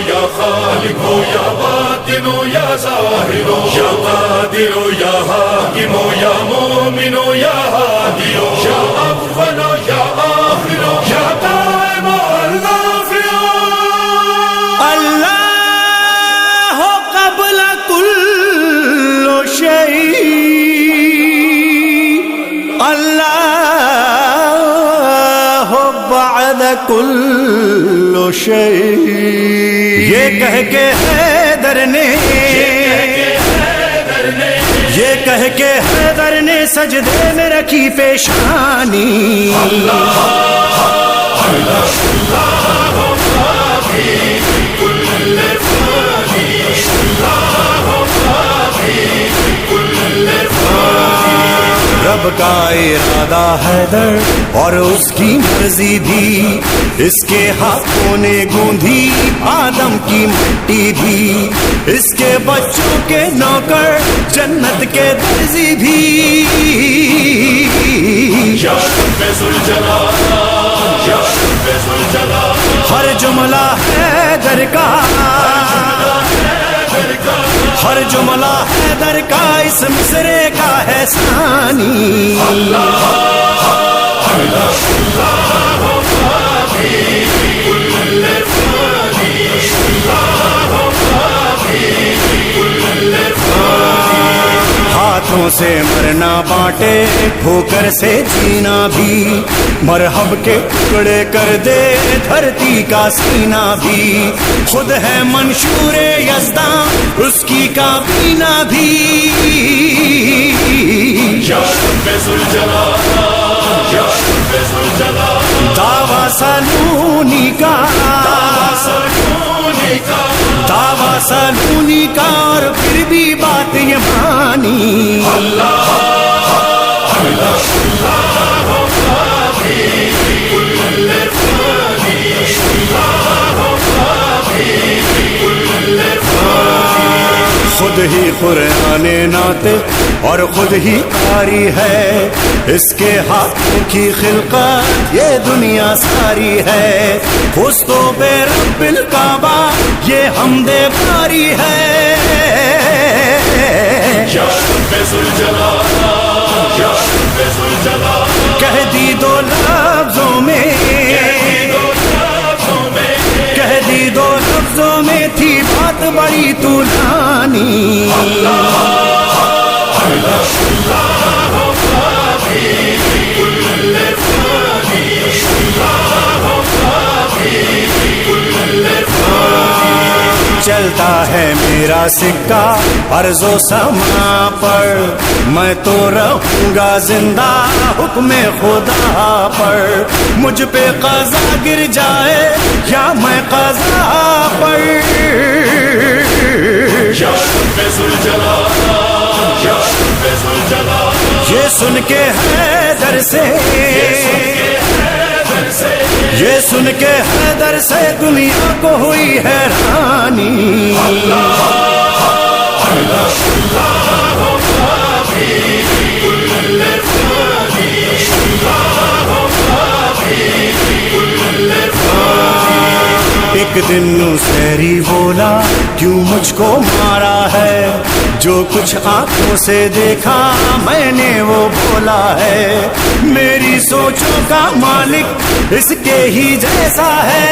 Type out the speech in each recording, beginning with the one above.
یا خالق ہو یا باطن ہو یا ظاہر ہو یا قادر ہو یا حاکم ہو یا مومن ہو یا ہادی ہو یا اول ہو یا آخر ہو یا دائم ہو النافع اللہ قبل کل شیء اللہ بعد کل شیء یہ کہہ کے حیدر نے حیدر نے سجدے میں رکھی پیشانی رب کا ارادہ حیدر اور اس کی مرضی بھی، اس کے ہاتھوں نے گوندھی آدم کی مٹی بھی، اس کے بچوں کے نوکر جنت کے درزی بھی۔ ہر جملہ حیدر کا، ہر جملہ حیدر کا اس مصرے کا ہے ثانی۔ ہاتھوں سے مرنا بانٹے، ٹھوکر سے جینا بھی، مرحب کے ٹکڑے کر دے دھرتی کا سینہ بھی، خود ہے منشور یزداں اس کی کابینہ بھی۔ دعویٰ سالونی کا، دعویٰ سالونی کا، اور پھر بھی بات یہ مانی۔ خود ہی قرآن ناطق اور خود ہی قاری ہے، اس کے ہاتھوں کی خلقت یہ دنیا ساری ہے، خستو بے رب الکعبہ یہ حمد باری ہے۔ کہہ دی دو لفظوں میں، کہہ دی دو لفظوں میں تھی بات بڑی طولانی۔ چلتا ہے میرا سکہ ارض و سما پر، میں تو رہوں گا زندہ حکم خدا پر، مجھ پہ قضا گر جائے یا میں قضا پر۔ یہ سن کے حیدر سے، یہ سن کے حیدر سے دنیا کو ہوئی حیرانی۔ ایک دن نصیری بولا کیوں مجھ کو مارا ہے، جو کچھ آنکھوں سے دیکھا میں نے وہ بولا ہے، میری سوچوں کا مالک اس کے ہی جیسا ہے۔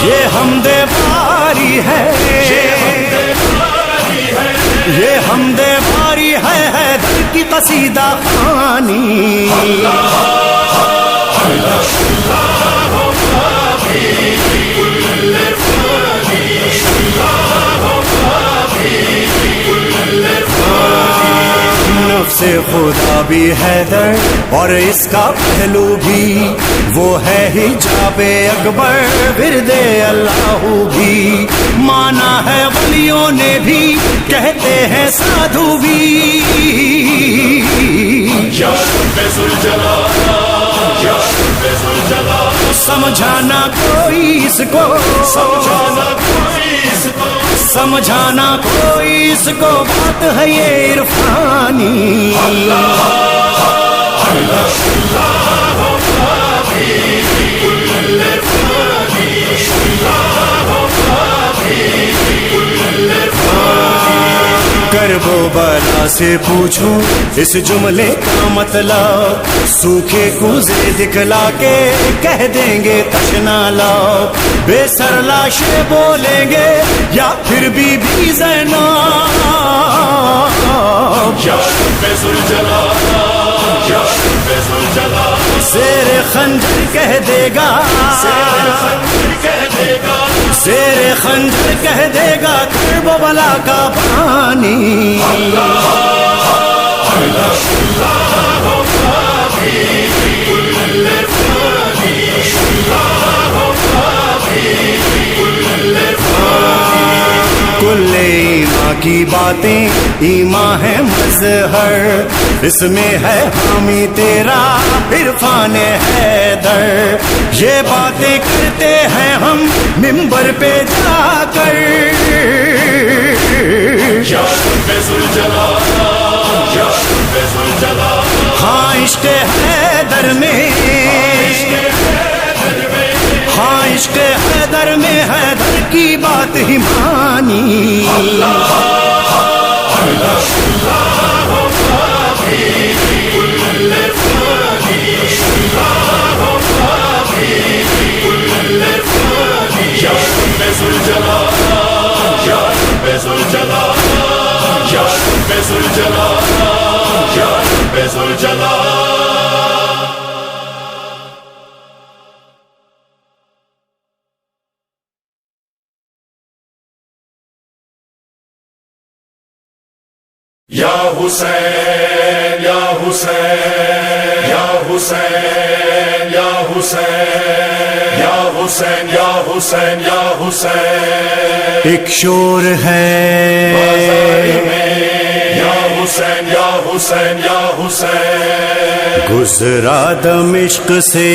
یہ حمد باری ہے، یہ حمد باری ہے حیدر کی قصیدہ خوانی۔ نفس خدا بھی حیدر اور اس کا پہلو بھی، وہ ہے حجاب اکبر ورد اللہ بھی، مانا ہے ولیوں نے بھی، کہتے ہیں سادھو بھی. یا رب ذوالجلال، یا رب ذوالجلال، سمجھانا کوئی اس کو، سمجھانا کوئی اس کو، سمجھانا کوئی اس کو، بات ہے یہ عرفانی. اللہ اللہ کرب و بلا سے پوچھوں اس جملے کا مطلب، سوکھے کوزے دکھلا کے کہہ دیں گے تشنا لاؤ. بے سر لاشیں بولیں گے یا پھر بی بی زینب. یا رب ذوالجلال، یا رب ذوالجلال، زیر خنجر کہہ دے گا، زیر خنجر کہہ دے گا، زیر خنجر کہہ دے گا کرب و بلا کا پانی. اللہ اللہ کل ایمان کی باتیں ایمان ہے مظہر، اس میں ہے حامی تیرا عرفان حیدر. یہ باتیں کرتے ہیں ہم منبر پہ جا کر. یا رب ذوالجلال، یا رب ذوالجلال، ہاں عشق حیدر میں، ہاں عشق حیدر میں حیدر کی بات ہی مانی. اللہ یا رب ذوالجلال، یا رب ذوالجلال، یا رب ذوالجلال، یا رب ذوالجلال. یا حسین یا حسین یا حسین یا حسین یا حسین یا حسین یا حسین. ایک شور ہے یا حسین یا حسین یا حسین. گزرا دمشق سے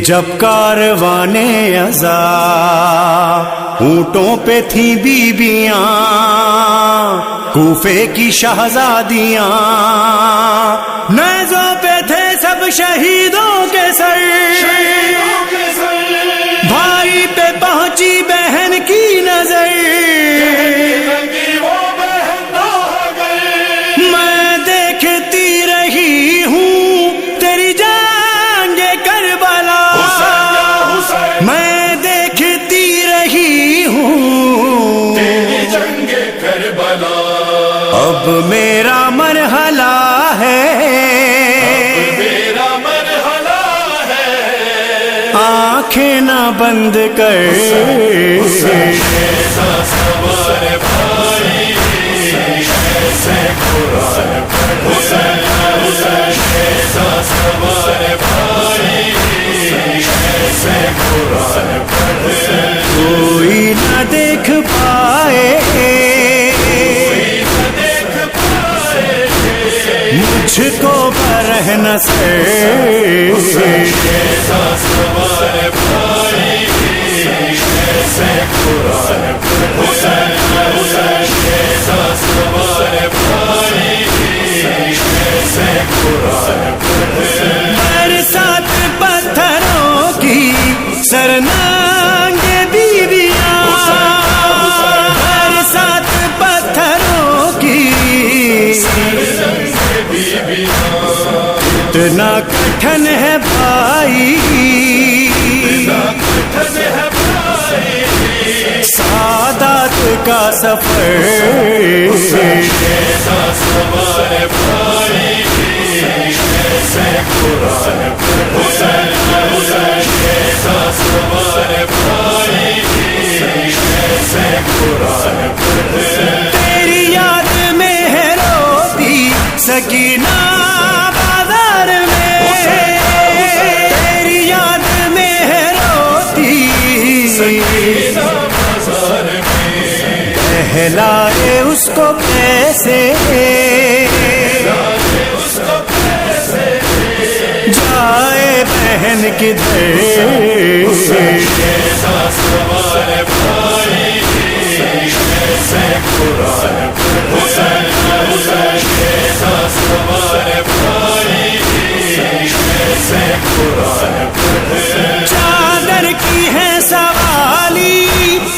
جب کاروان عزا، اونٹوں پہ تھی بیبیاں کوفے کی شہزادیاں، نیزوں پہ تھے سب شہیدوں کے سر، بھائی پہ پہنچی بہن کی نظر. میں دیکھتی رہی ہوں تیری جنگ کربلا، میں دیکھتی رہی ہوں تیری جنگ کربلا. اب میرا مرحلہ ہے، میرا مرحلہ ہے، آنکھیں نہ بند کر. کوئی نہ دیکھ پائے مجھ کو برہنہ سے. برسات پتھروں کی سرنگ بیویاں، برسات پتھروں کی اتنا کٹھن ہے بھائی، سعادت کا سفر. تیری یاد میں ہے روتی سکینہ بازار میں، تیری یاد میں ہے روتی سکینہ بہلائے اس کو کیسے، جائے بہن کدھر، چادر کی ہے سوالی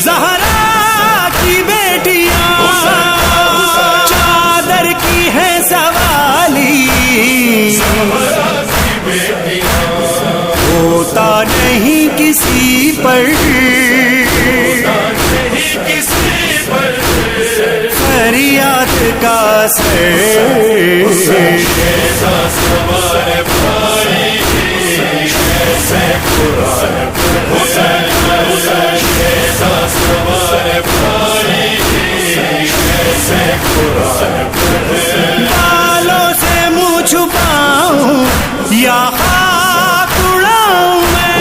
زہرا کی بیٹیاں، چادر کی ہے سوالی ہوتا نہیں کسی پر، فریاد کا سر، بالوں سے منہ چھپاؤں یا ہاتھ اڑاؤں میں،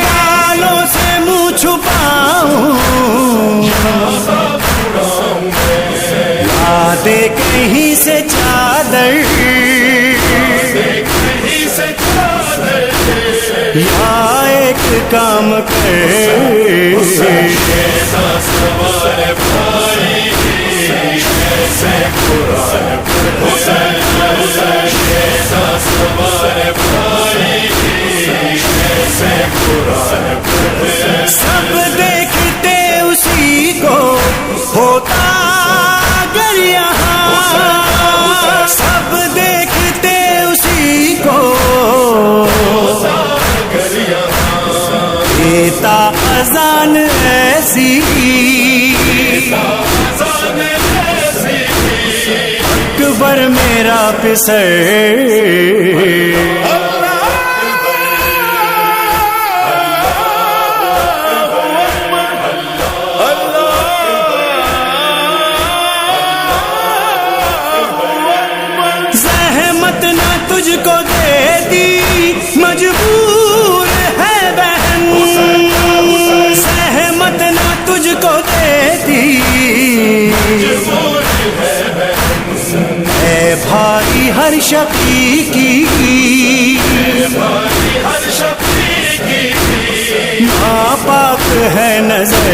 بالوں سے منہ چھپاؤں لا دے کہیں سے چادر، یا ایک کام کر، سب دیکھتے اسی کو ہوتا گر یہاں، سب دیکھتے اسی کو دیتا اذان ایسی، اکبر میرا پسر، زحمت نہ تجھ کو دے دی مجبور ہے بہن، زحمت نہ تجھ کو دے دی اے بھائی ہر شقیقی، ناپاک ہے نظر،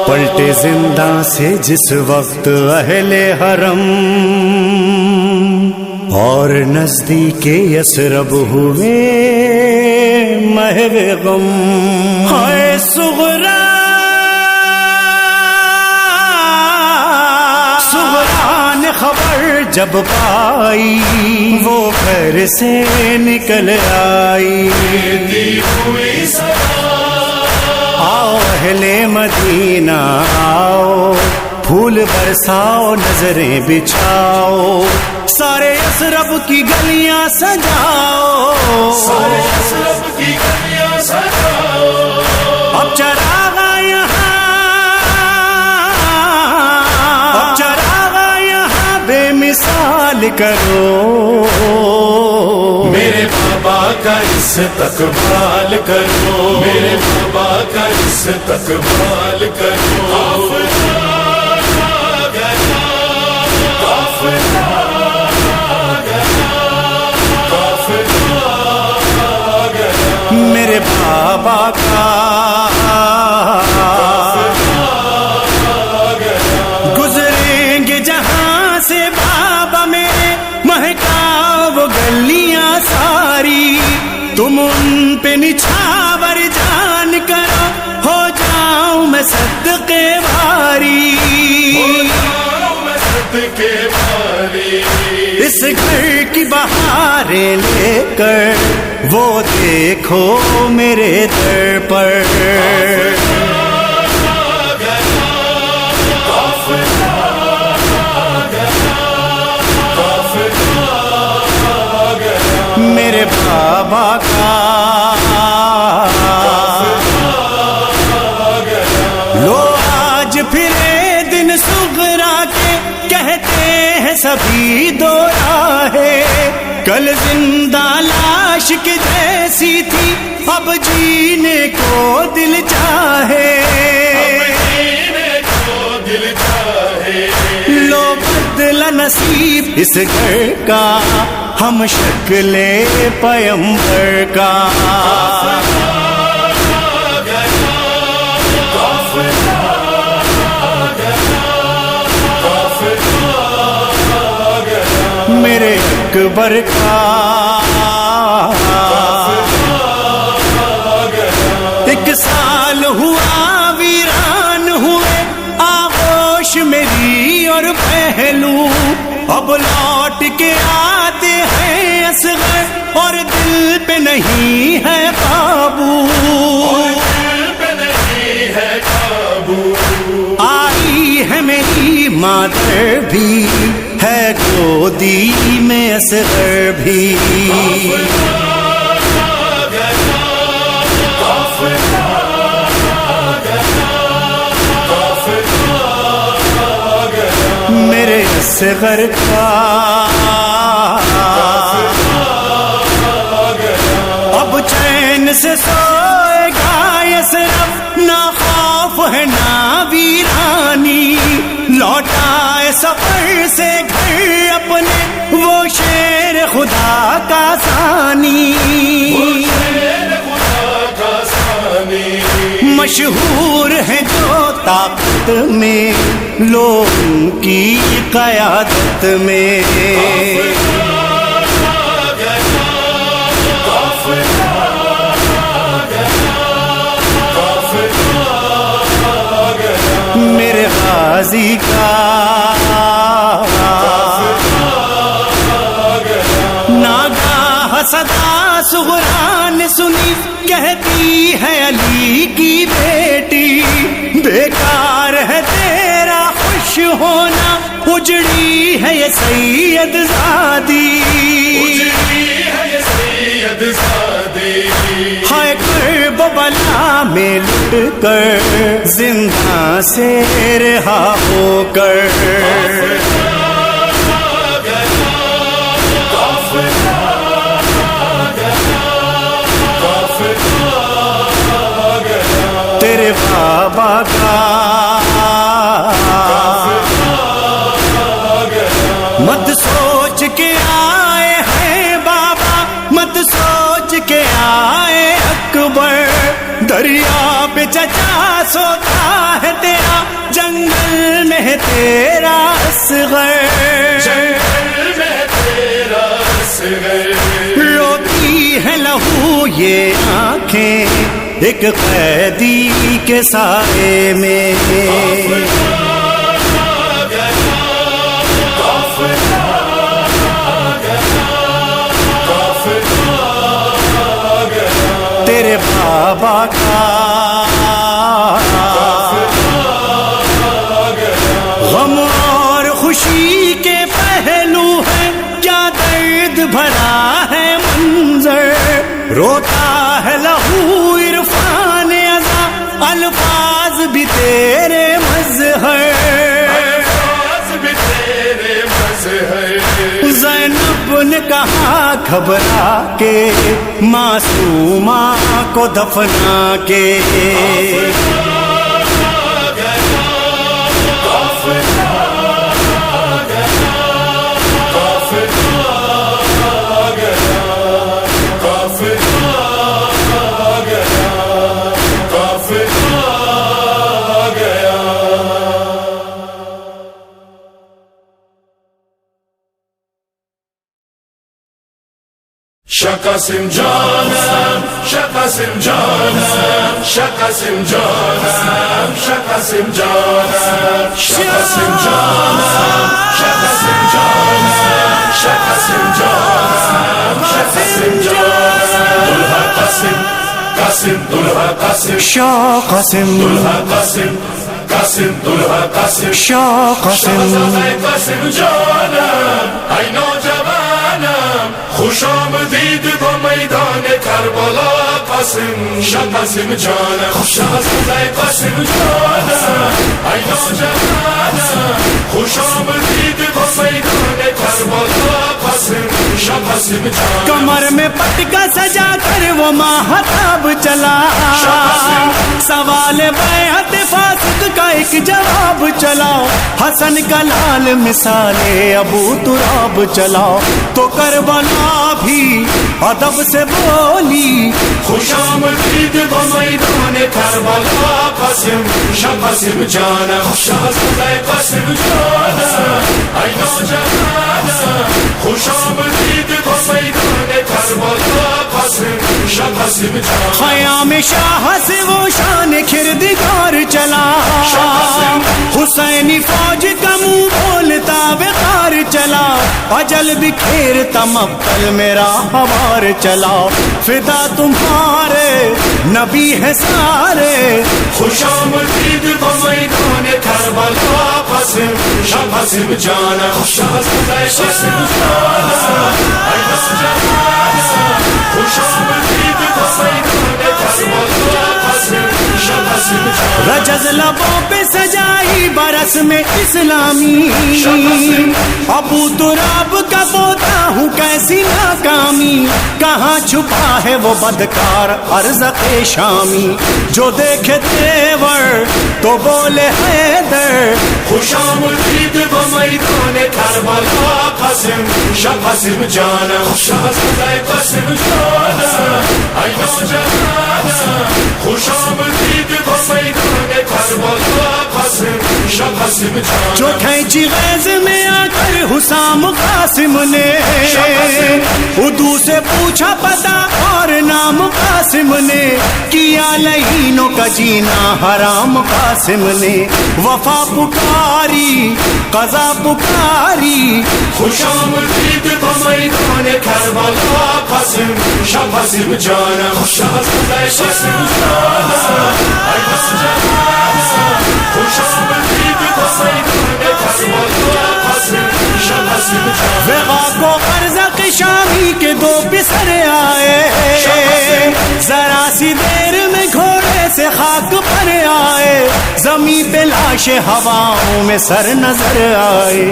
پلٹے زندہ سے جس وقت اہل حرم اور نزدیک یثرب ہوئے محو غم، ہائے صغرا صغرا نے خبر جب پائی وہ گھر سے نکل آئی، آؤ اہل مدینہ آؤ، پھول برساؤ نظریں بچھاؤ، سارے یثرب کی گلیاں سجاؤ، سارے یثرب کی گلیاں سجاؤ، اب چراغا یہاں، اب چراغا یہاں بے مثال کرو، میرے بابا کا استقبال کرو، میرے بابا کا استقبال کرو، میرے بابا کا گزریں گے جہاں سے بابا میرے، مہکا وہ گلیاں ساری، تم ان پہ نچھاور جا کرو ہو جاؤں میں صدقے بھاری، اس گھر کی بہاریں لے کر وہ دیکھو میرے در پر، میرے بابا کا لو آج پھرے دن صغرا کے، کہتے ہیں سبھی دو راہیں، کل زندہ لاش کی جیسی تھی اب جینے کو دل چاہے، لو بدلا نصیب اس گھر کا ہم شکل پیمبر کا، میرے اکبر کا ایک سال ہوا ویران ہوئے آغوش میری اور پہلو، اب لوٹ کے آتے ہیں اصغر اور دل پہ نہیں ہے قابو، آئی ہے میری مادر بھی ہے گودی میں اصغر بھی، میرے اصغر کا اب چین سے سوئے گا یہ صرف، نہ خوف ہے نہ ویرانی، لوٹائے سفر سے گھر اپنے وہ شیر خدا کا ثانی، مشہور ہے جو طاقت میں لوگوں کی قیادت میں، میرے غازی کا ناگاہ صدا صغرا نے سنی، کہتی ہے علی کی بیٹی بیکار ہے تیرا خوش ہونا، اجڑی ہے یہ سید زادی، ہائے کرب و بلا میں لٹ کر زندہ سے رہا ہو کر، تیرے بابا کا مت سوچ کے آئے ہیں بابا، مت سوچ کے آئے اکبر، دریا پہ چچا سوتا ہے تیرا، جنگل میں ہے تیرا اصغر، روتی ہے لہو یہ آنکھیں ایک قیدی کے سائے میں، تیرے بابا کا غم اور خوشی کے پہلو ہے، کیا درد بھرا ہے منظر، روتا ہے لہو عرفان ازاں، الفاظ بھی تیرے مظہر، زینب نے کہا گھبرا کے معصومہ کو دفنا کے، Shaqasim Janam, Shaqasim Janam, Shaqasim Janam, Shaqasim Janam, Shaqasim Janam, Shaqasim Janam, Shaqasim Janam, Shaqasim Janam, Dulha Qasim, Qasim, Dulha Qasim, Shah Qasim, Dulha Qasim, Qasim, Dulha Qasim, Shah Qasim. Shahzade Qasim Janam, ay nojawanam, خوش آمدید با میدان کربلا قاسم شاه قاسم جانم شاهزاده قاسم جانم ای نوجوانم خوش آمدید با میدان کربلا قاسم شاه قاسم جانم کمر میں پٹکا سجا کر وہ ماہتاب چلا سوال بیعت فاسق کا ایک جواب چلا حسن کا لال مثال ابو تراب چلا تو کربلا بھی ادب سے بولی خوش آمدید با میدان کربلا قاسم شاه قاسم جانم شاهزاده قاسم جانم ای نوجوانم خوش آمدید با میدان کربلا قاسم شاه قاسم جانم خیام شاہ سے وہ شان کردگار چلا حسینی فوج کا منہ بولتا بخار چلا اجل بکھیرتا مقتل میرا ہوار چلا فدا تمہارے نبی ہے سارے خوش آمدید با میدان کربلا قاسم شاه قاسم جانم شاهزاده قاسم جانم ای نوجوانم خوش آمدید با میدان کربلا قاسم شاه قاسم جانم رجز لبوں پہ سجائی برس میں اسلامی ابو تراب کا پوتا ہوں کیسی ناکامی کہاں چھپا ہے وہ بدکار ارزق شامی جو دیکھے تیور تو بولے حیدر خوش آمدید با میدان کربلا قاسم شاه قاسم جانم شاهزاده قاسم جانم ای نوجوانم خوش آمدید با میدان کربلا قاسم شاه قاسم جانم جو کھینچی غیظ میں آ کر حسام قاسم نے اردو سے پوچھا پتا اور نام قاسم نے کیا لعینوں کا جینا حرام قاسم نے وفا پکاری قضا پکاری خوش آمدید با میدان کربلا قاسم شاه قاسم جانم شاهزاده قاسم جانم ای نوجوانم خوش آمدید با میدان کربلا قاسم شاه قاسم جانم وقا کو ارزق شامی کے دو پسر آئے ذرا سی دیر میں گھوڑے سے خاک پر آئے زمین پہ لاش ہواؤں میں سر نظر آئے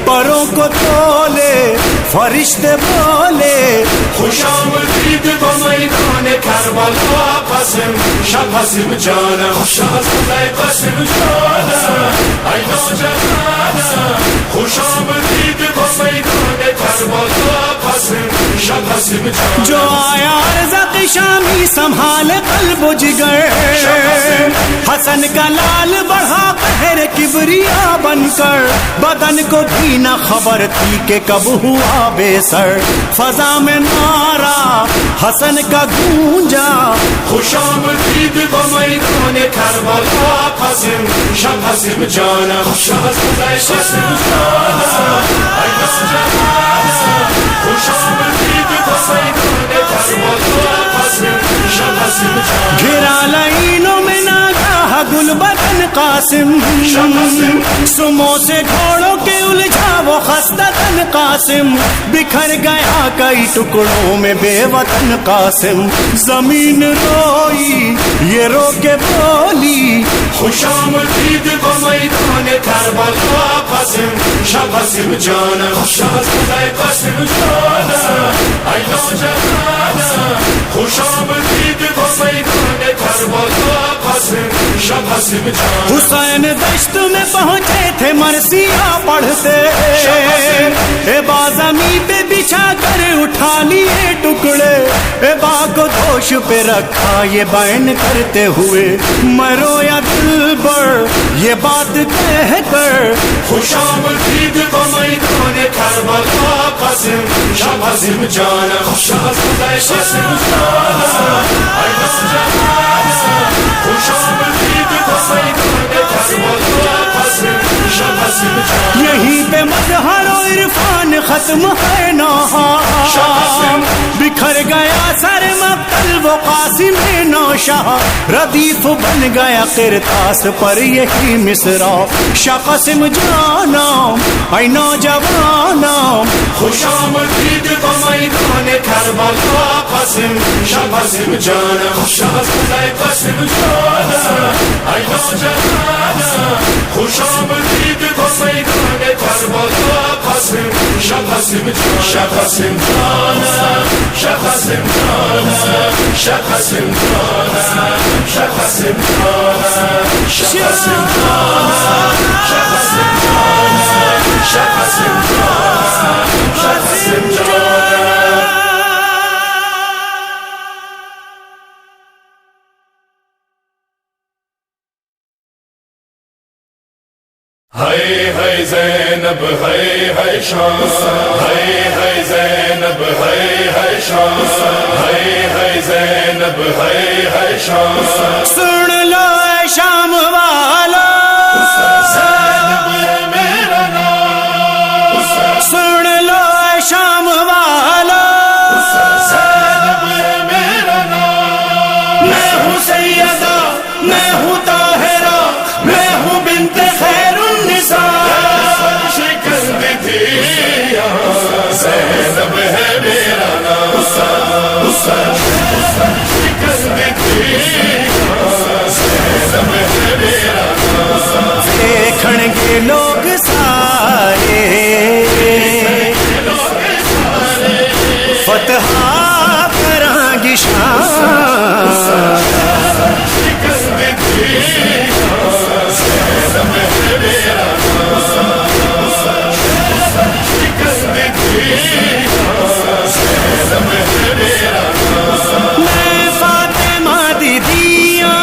پروں کو تولے فرشتے بولے خوش آمدید با میدان کربلا قاسم شاه قاسم جانم شاهزاده قاسم جانم ای نوجوانم خوش آمدید با میدان کربلا قاسم شاه قاسم جانم جو آیا ارزق شامی سنبھال قلب و جگر حسن کا لال بڑھا قہر کبریا بن کر بدن کو بھی نہ خبر تھی کہ کب ہوا بے سر فضا میں نعرہ حسن کا گونجا خوش آمدید با میدان کربلا قاسم شاه قاسم جانم شاهزاده قاسم جانم ای نوجوانم خوش آمدید با میدان کربلا قاسم شاه قاسم جانم گھرا لعینوں میں ناگاہ گل بدن قاسم سموں سے گھوڑوں کے الجھا وہ خستہ تن قاسم بکھر گیا کئی ٹکڑوں میں بے وطن قاسم زمین روئی یہ رو کے بولی خوش آمدید با میدان کربلا قاسم شاه قاسم جانم شاهزاده قاسم جانم ای نوجوانم خوش آمدید با میدان کربلا قاسم شاه قاسم جانم حسین دشت میں پہنچے تھے مرثیہ پڑھتے اے با زمین پہ بچھا کر اٹھا لیے ٹکڑے اے با کو دو گوش پہ رکھا یہ بیان کرتے ہوئے میں رویا دل پر یہ بات کہہ کر خوش آمدید با میدان کربلا قاسم شاه قاسم جانم شاه قاسم جانم ای جانم خوش آمدید با میدان کربلا قاسم شاه قاسم جانم یہیں پہ مظہر و عرفان ختم ہے نوحہ بکھر گیا سر مقتل وہ قاسم نوشاہ ردیف بن گیا قرطاس پر یہی مصرع شاہ قاسم جانم اے نوجوانم خوش آمدید با میدان کربلا قاسم شاه قاسم جانم شاه قاسم جانم ای نوجوانم خوش آمدید با میدان کربلا قاسم شاه قاسم جانم شاه قاسم جانم شاه قاسم جانم شاه قاسم جانم شاه قاسم جانم شاه قاسم جانم شاه قاسم جانم شاه قاسم جانم شاه قاسم جانم ہے زینب ہے شان ہے زینب ہے شان ہے زینب ہے شان سن لو اے شام والا زینب ہے میرا نام سن لو اے شام والا زینب ہے میرا نام میں ہوں سیدہ میں ہوں طاہرہ میں ہوں بنت خیر النساء زینب ہے میرا نام دیکھن گے لوگ سارے فتح کراں گی شان میں فاطمہ دی دیاں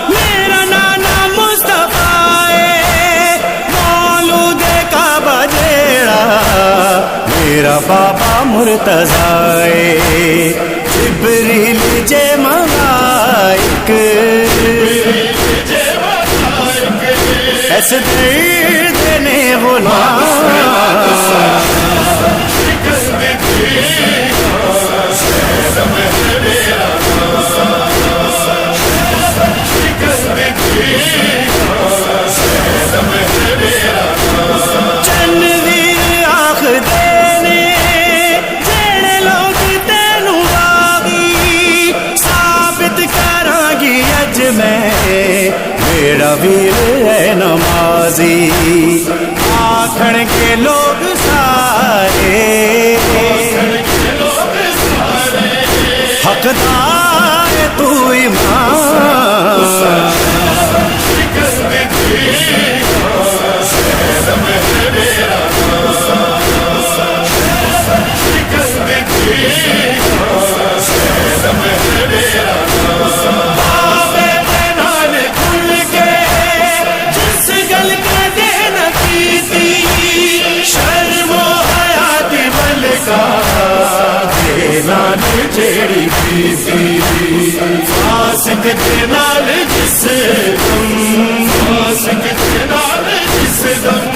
میرا نانا مصطفیٰ مولود کعبہ جیڑا میرا بابا مرتضیٰ جبریل جے ملائک ایسے درد نے غلام میرا ویر ہے نمازی آکھن کے لوگ سارے حقدار تو ایمان جیڑی فاسق دے نال جس دم فاسق دے نال جس دم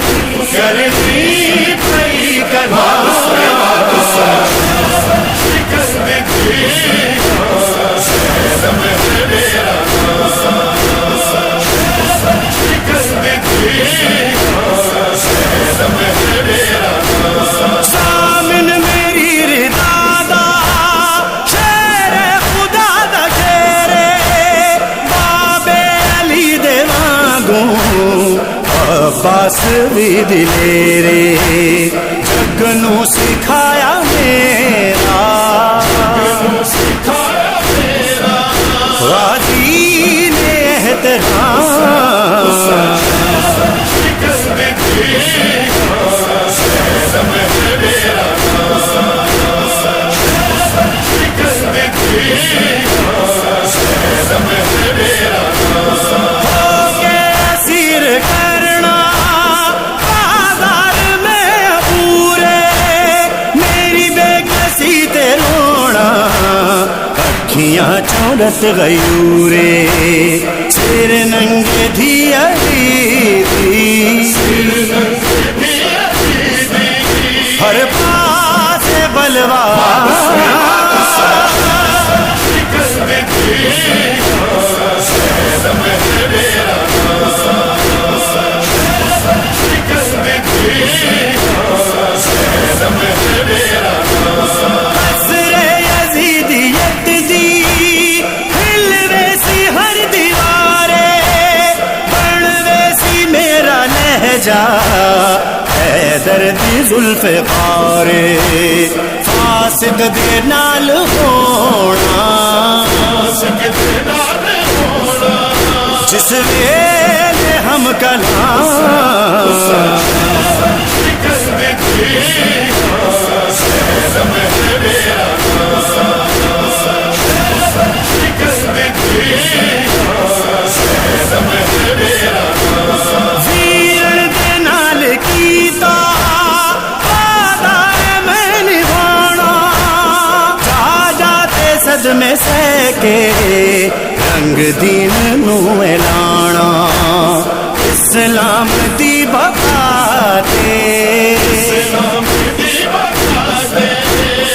کرنی پئی کنا سامن میری رضا دا شیر خدا دا شیر باب علی دے وانگوں عباس بھی دلیرے جگ نو سکھایا میرا غازی نے احترام Yeah. آنکھیاں چورت غیورے سر ننگے دھیا دی ہر پاس بلوا دردی ذوالفقار فاسق دے نال ہونا جس ویلے ہم کلام میں سہ کے رنگ دین نو اعلانا اسلام دی بقا تے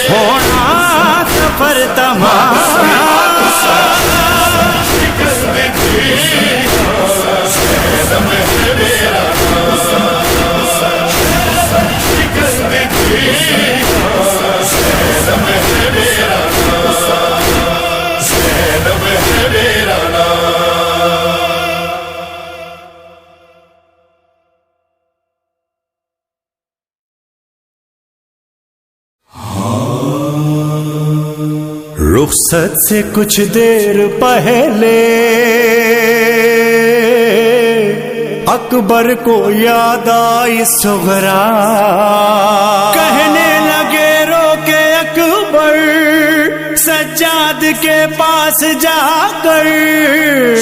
ہونا سفر تمام رخصت سے کچھ دیر پہلے اکبر کو یاد آئی صغرا کہنے لگے رو کے اکبر سجاد کے پاس جا کر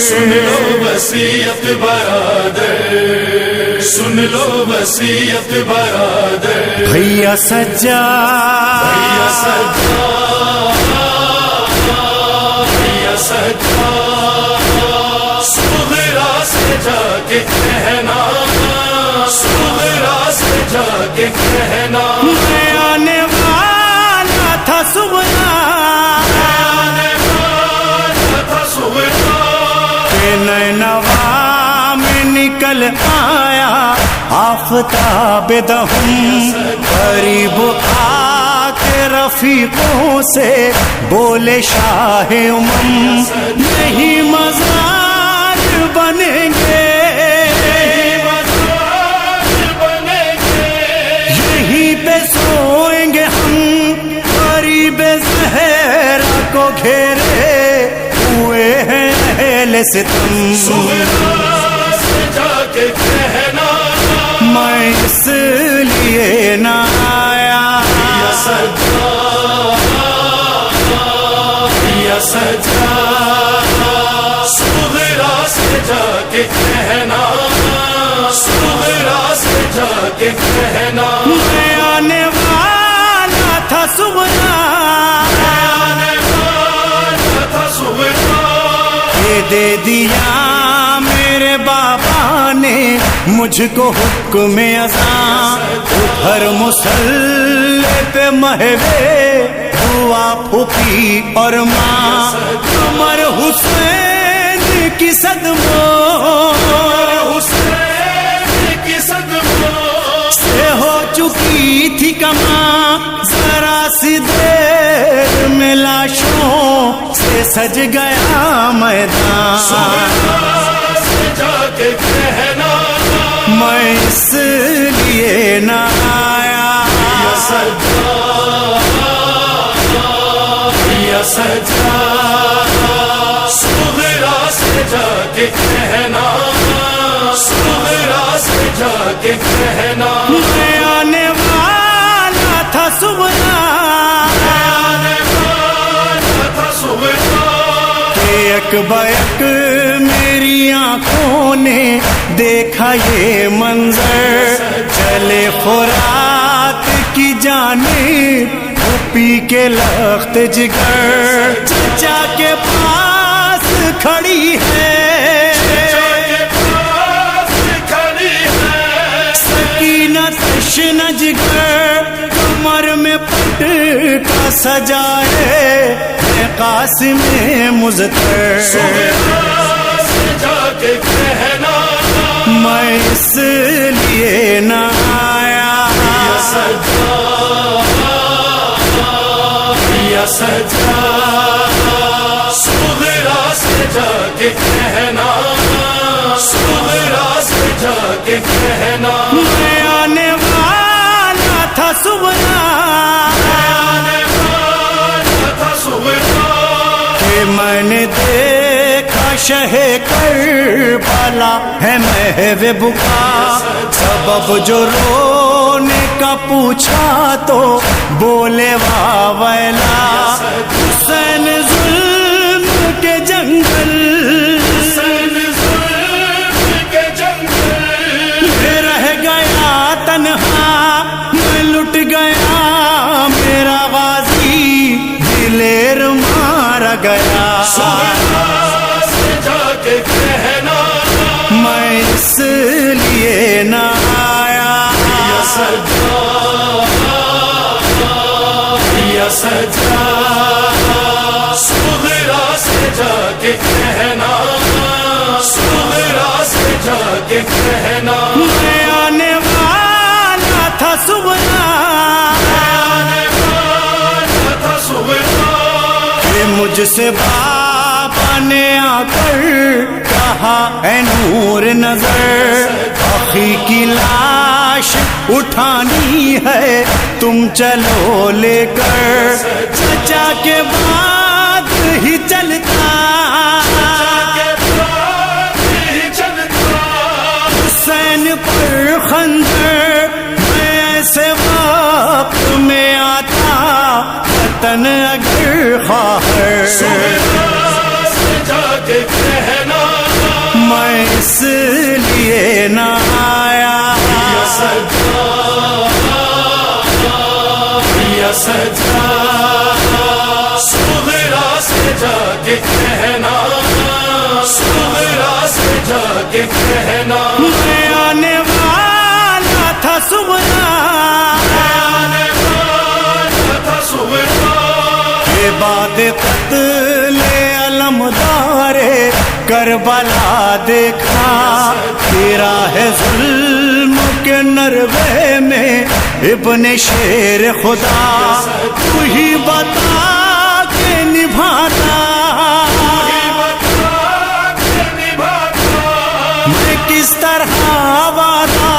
سن لو وصیت برادر سن لو وصیت برادر بھیا سجاد بھیا سجاد صغرا سے جا کے کہنا صغرا سے جا کے کہنا میں آنے والا تھا صغرا آنے والا تھا صغرا کہ نینوا میں نکل آیا آفتاب دہم قریب آ کے رفیقوں سے بولے شاہ امم نہیں مزار بنیں گے یہیں پہ سوئیں گے ہم قریب زہرا کو گھیرے ہوئے ہیں اہل ستم سے جا کے کہنا میں اس لیے نہ آیا صغرا سے جا کے کہنا صغرا سے جا کے کہنا میں آنے والا تھا صغرا آنے والا تھا صغرا یہ دے دیا میرے بابا نے مجھ کو حکم اذاں ہر مسلح پہ مہوے ہوا پھوپھی اور ماں عمر حسین کی صدموں کی صدموں سے ہو چکی تھی کماں ذرا سی دیر میں لاشوں سے سج گیا میدان سے جا کے کہنا میں اس لیے نہ آیا صغرا سے جا کے کہنا صغرا سے جا کے کہنا میں آنے والا تھا صغرا آنے والا تھا صغرا ایک بیک میری آنکھوں نے دیکھا یہ منظر چلے فرات کی جانب پی کے لخت جگر چچا سجائے قاسم مزتر، صبح سے جا کے کہنا میں اس لیے نہ آیا یا سجا یا سجا، صبح سے جا کے کہنا، صبح سے جا کے کہنا میں آنے والا تھا صبح، کہ میں نے دیکھا شہ کربلا ہے محو بکا، سبب جو رونے کا پوچھا تو بولے واہ ویلا، حسین ظلم کے جنگل، حسین ظلم کے جنگل میں رہ گیا تنہا، میں لٹ گیا میرا غازی، دلیر مارا گیا، صبح سے جا کے کہنا میں اس لیے نہ آیا یا سجا یا سجا، صبح سے جا کے کہنا، صبح سے جا کے کہنا میں آنے والا تھا صبح، آنے والا تھا صبح، کہ مجھ سے بابا نے آ کر کہا اے نور نظر، آخی کی لاش اٹھانی ہے تم چلو لے کر، چچا کے بعد ہی چلتا حسین پر خنجر، میں ایسے وقت میں آتا وطن اگر خواہر، صبح سے جا کے کہنا میں اس لیے نہ آیا یا سجا یا سجا، صبح سے جا کے کہنا، صبح سے جا کے کہنا میں آنے والا تھا صبح، آنے والا تھا صبح، کے بعد قتل علمدار کربلا دیکھا، تیرا ہے ظلم کے نروے میں ابن شیر خدا، تو ہی بتا کے نبھاتا میں کس طرح وعدہ،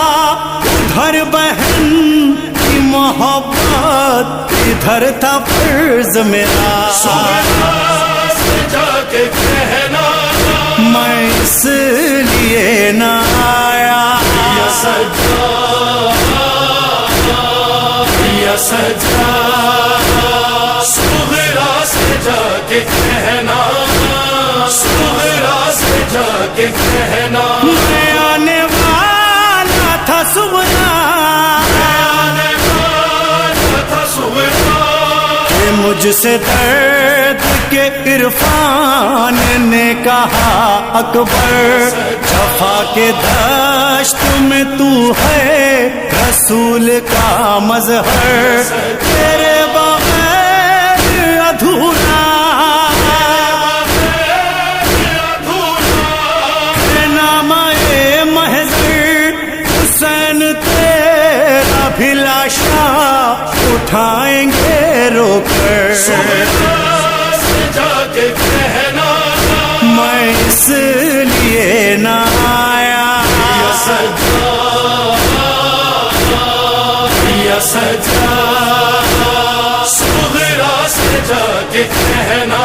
ادھر بہن کی محبت ادھر تھا فرض میرا، صبح سے جا کے کہنا میں اس لیے نہ آیا یا سجا یا سجا، صبح سے جا کے کہنا، صبح سے جا کے کہنا میں آنے والا تھا صبح، آنے والا تھا صبح، کہ مجھ سے درد کے عرفان نے کہا اکبر، جفا کے دشت میں تو ہے رسول کا مظہر، تیرے بغیر ادھورا ہے نامہ محضر، حسین تیرا بھی لاشا اٹھائیں گے رو کر، صبح سے جا کے کہنا میں اس لیے نہ آیا یا سجا یا سجا، صبح سے جا کے کہنا،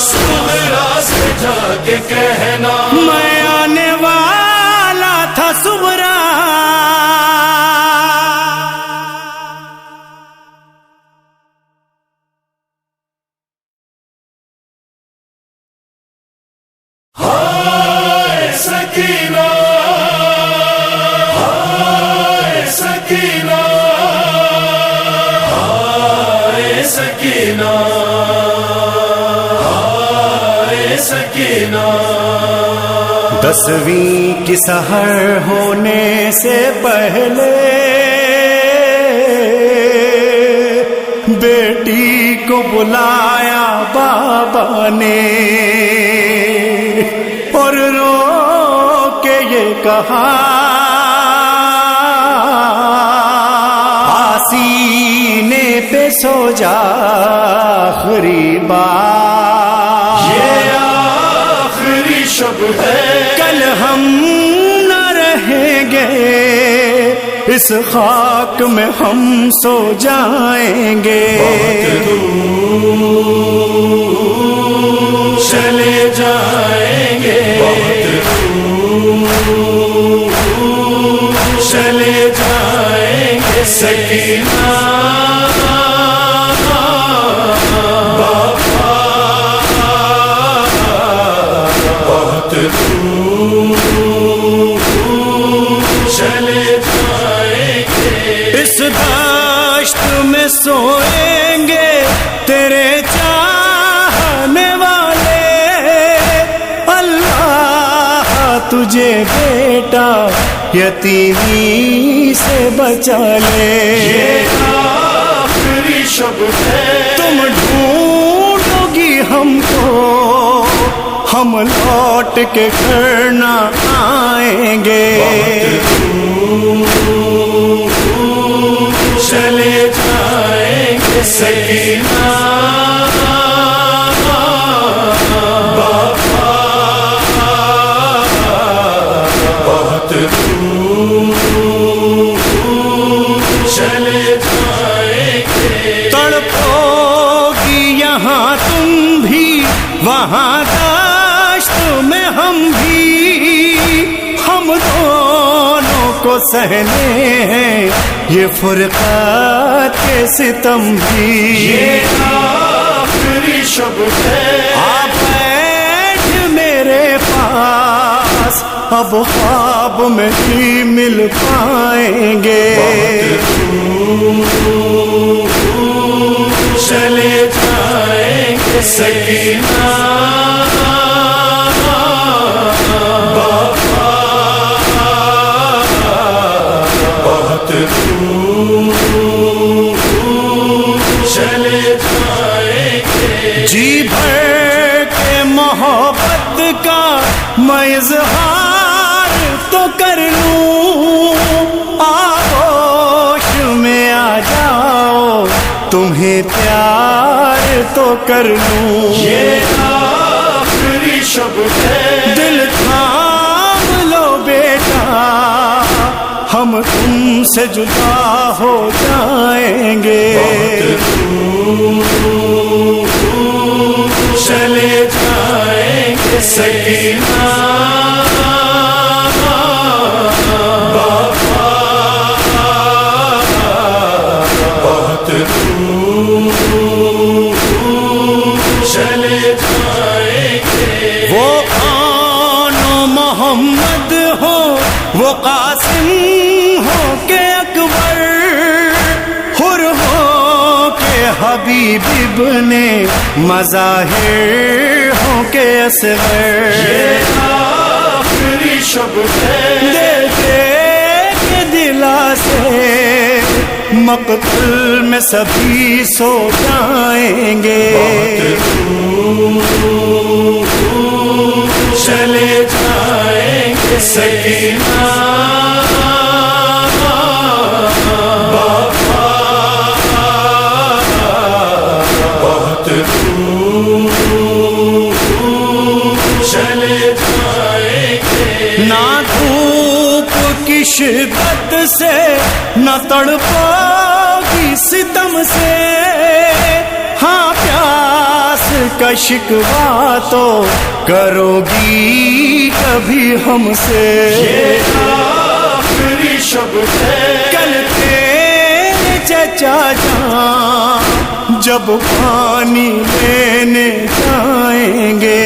صبح سے جا کے کہنا میں آنے والا تھا صبح، ہائے سکینہ، ہائے سکینہ، ہائے سکینہ، ہائے سکینہ، 10ویں کی سحر ہونے سے پہلے بیٹی کو بلایا بابا نے اور رو کے یہ کہا آسینے پہ سو جا آخری بار، یہ آخری شب ہے، کل ہم نہ رہیں گے اس خاک میں ہم سو جائیں گے، چلے جائیں گے، چلے جائیں گے، سکینہ بہت چلے جائیں گے، اس دشت میں سوئیں گے تیرے چاہنے والے، اللہ تجھے بیٹا یتیمی سے بچا لے، یہ آخری شب ہے، تم ڈھونڈو گی ہم کو ہم لوٹ کے گھر نہ آئیں گے، چلے جائیں گے، سکینہ بہت چلے جائیں گے، تڑپو گی یہاں تم بھی وہاں دشت میں ہم بھی، ہم دونوں کو سہنے ہیں یہ فرقات کے ستم بھی، یہ آخری شب ہے، آپ بیٹھ میرے پاس اب خواب میں ہی مل پائیں گے، چلے جائیں گے، سکینہ بہت چلے جائیں گے، جی بھر کے محبت کا میں اظہار تو کر لوں، آغوش میں آ جاؤ تمہیں پیار تو کر لوں، یہ آخری شب ہے، دل تھام لو بیٹا ہم تم سے جدا ہو جائیں گے، چلے جائیں گے، سکینہ بہت چلے جائیں گے، وہ آن و محمد ہو وہ قاسم ہو کہ اکبر، حر ہو کہ حبیب ابن مظاہر ہو کہ اصغر، یہ آخری شب ہے، دے دے کے دلا سے مقتل میں سبھی سو جائیں گے، چلے جائیں گے، سکینہ بہت چلے جائیں گے، نہ دھوپ کی شدت سے نہ تڑپو گی ستم سے، ہاں پیاس کا شکوہ تو کرو گی کبھی ہم سے، یہ آخری شب ہے، کل تیرے چچا جان جب پانی لینے جائیں گے،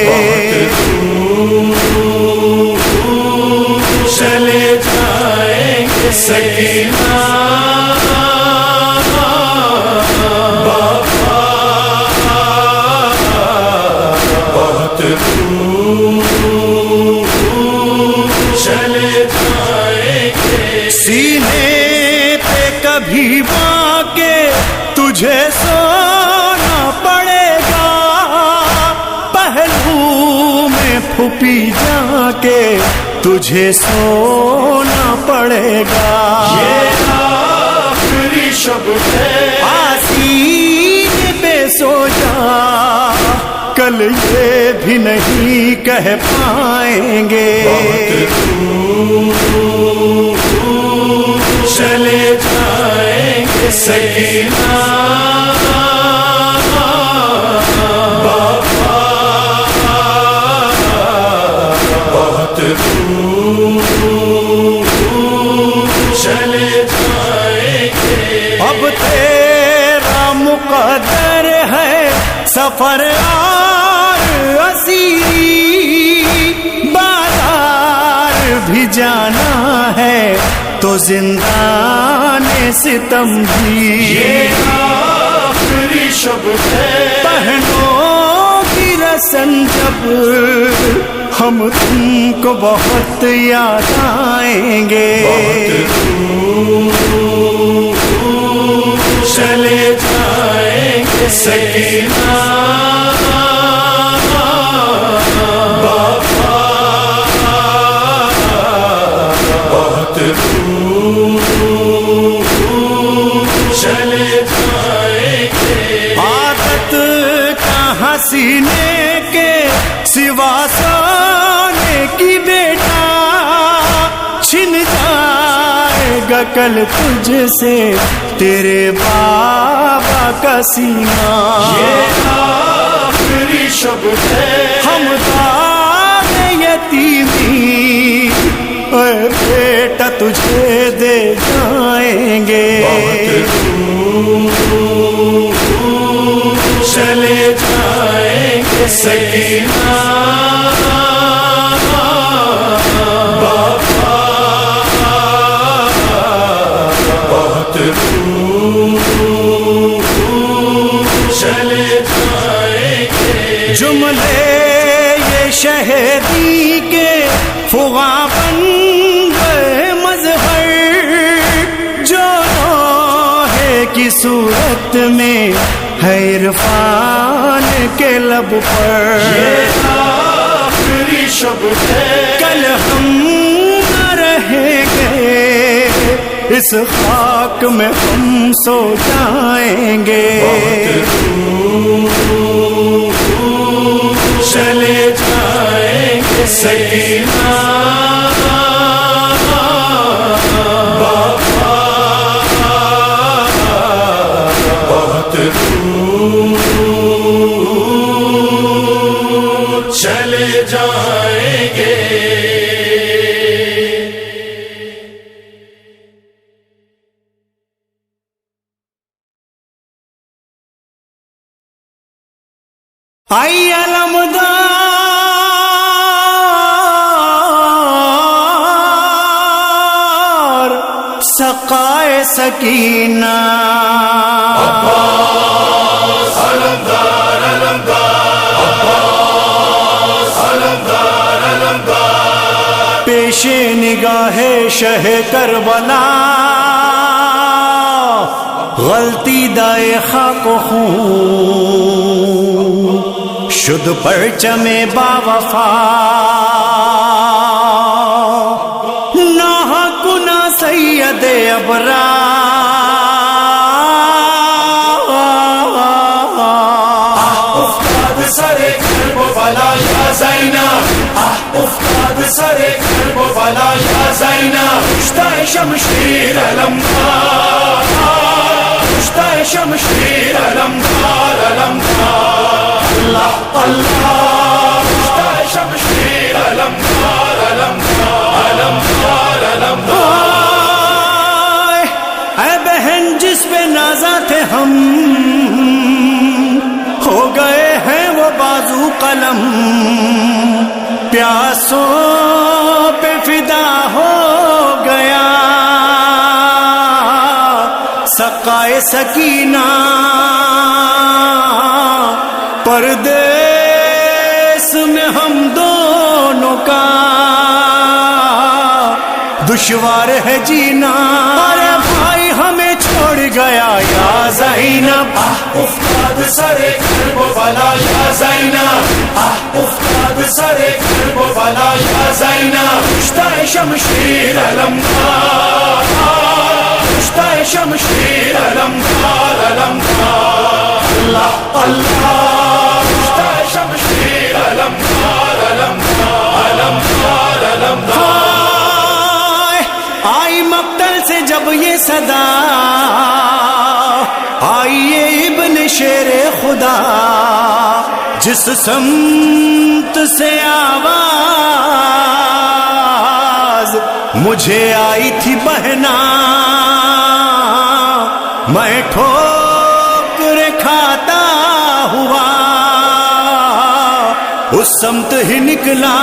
چلے جائیں گے، سکینہ بہت چلے جائیں گے، سینے پہ کبھی واقع تجھے سو پھوپھی جا کے تجھے سونا پڑے گا. یہ آخری شب ہے آسین پہ سو جا، کل یہ بھی نہیں کہہ پائیں گے. چلے جائیں گے سکینہ بابا، بہت چلے جائیں گے. اب تیرا مقدر ہے سفر اور اسیری، بازار بھی جانا ہے تو زندان ستم بھی. یہ آخری شب ہے بہنوں کی رسم جب ہم تم کو بہت یاد آئیں گے. چلے جائیں گے سکینہ بابا، بہت چلے جائیں گے. عادت کہاں سینے کے سوا سونے کی بیٹا، چھن جائے گا کل تجھ سے تیرے بابا کا سینہ. یہ آخری شب ہے ہم داد یتیمی اے بیٹا تجھے دے جائیں گے. چلے جائیں گے سکینہ بابا، بہت چلے جائیں گے. جملے یہ شہیدی کے فغاں بن گئے مظہر، جو لوہے کی صورت میں ہے عرفان کے لب پر. یہ آخری شب ہے کل ہم نہ رہیں گے اس خاک میں ہم سو جائیں گے. چلے جائیں گے سکینہ بابا، بہت چلے جائیں گے. آئی علمدار سقائے سکینہ، علمدار علمدار علمدار علمدار، پیش نگاہ شہ کربلا غلطی دائے خاک و خون، شد پرچم با وفا نہ کنا سید ابرار. افتاد سر کرب و بلا یا زینب، افتاد سر کرب و بلا یا زینب، کشتہ شمشیر علمدار، کشتہ شمشیر علمدار علمدار، اللہ اللہ، کشتہ شمشیر علمدار علمدار علمدار علمدار. اے بہن جس پہ نازا تھے ہم، ہو گئے ہیں وہ بازو قلم، پیاسوں پہ فدا ہو گیا سقائے سکینہ. پردیس میں ہم دونوں کا دشوار ہے جینا. ارے بھائی ہمیں چھوڑ گیا یا زینب، افتاد سر کرب و بلا یا زینب، افتاد سر کرب و بلا یا زینب کشتہ شمشیر علمدار کشتہ شمشیر علمدار علمدار اللہ اللہ کشتہ شمشیر علمدار علمدار علمدار علمدار آئی مقتل سے جب یہ صدا آئی یہ ابن شیر خدا جس سمت سے آواز مجھے آئی تھی بہنا میں ٹھوکر کھاتا ہوا اس سمت ہی نکلا